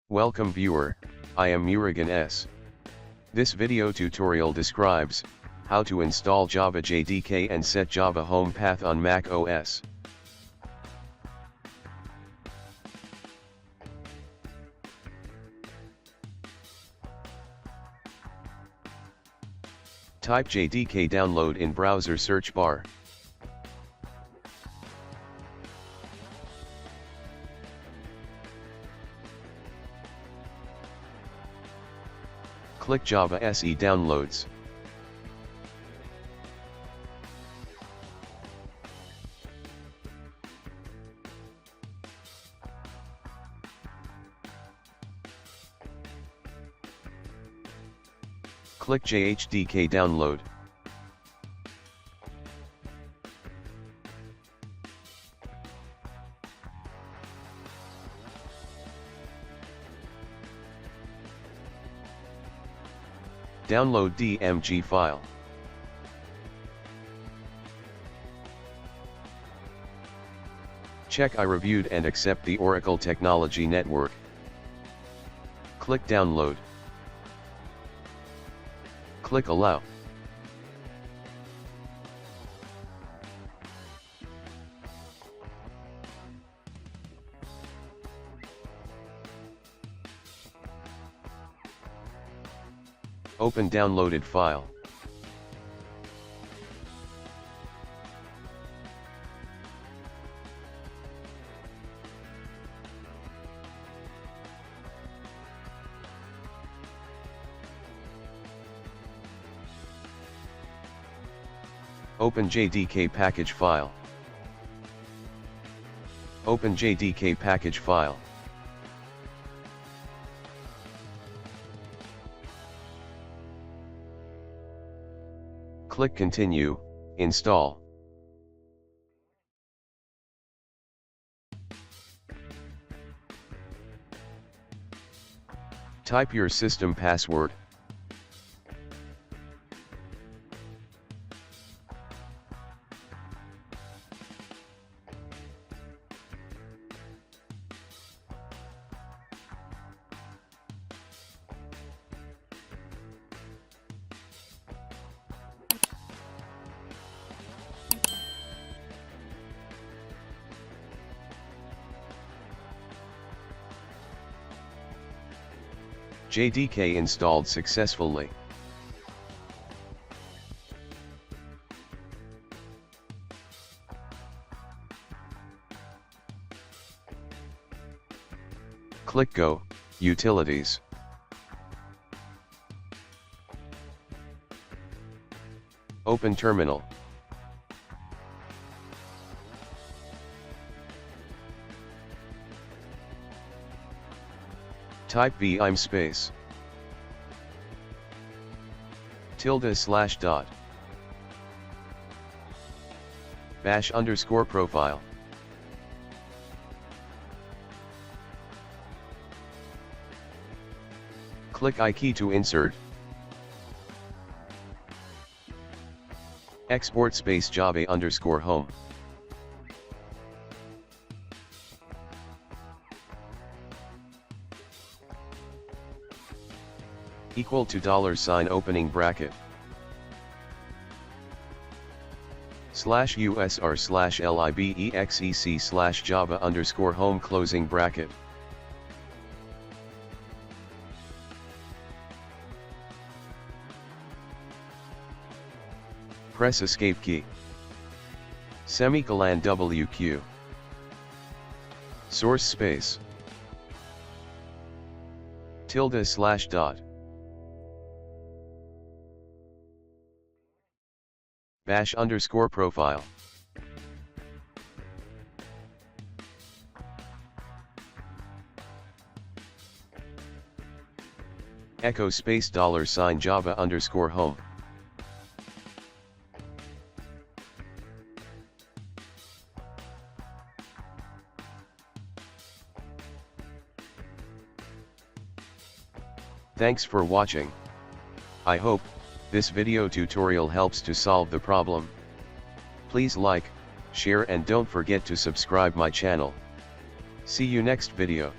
Welcome viewer, I am Murugan S. This video tutorial describes how to install Java JDK and set Java home path on Mac OS. Type JDK download in browser search bar. Click Java SE Downloads. Click JDK Download. Download DMG file. Check I reviewed and accept the Oracle Technology Network. Click Download. Click Allow. Open downloaded file. Open JDK package file. Open JDK package file. Click Continue, Install. Type your system password. JDK installed successfully. Click Go, Utilities. Open Terminal. Type vim space ~/ bash _ profile. Click I key to insert. Export space Java _ home. Equal to $sign opening bracket /usr/libexec /java _ home closing bracket. Press escape key. Semicolon WQ. Source space ~/ bash _ profile. Echo space $sign Java _ home. Thanks for watching. I hope this video tutorial helps to solve the problem. Please like, share and don't forget to subscribe my channel. See you next video.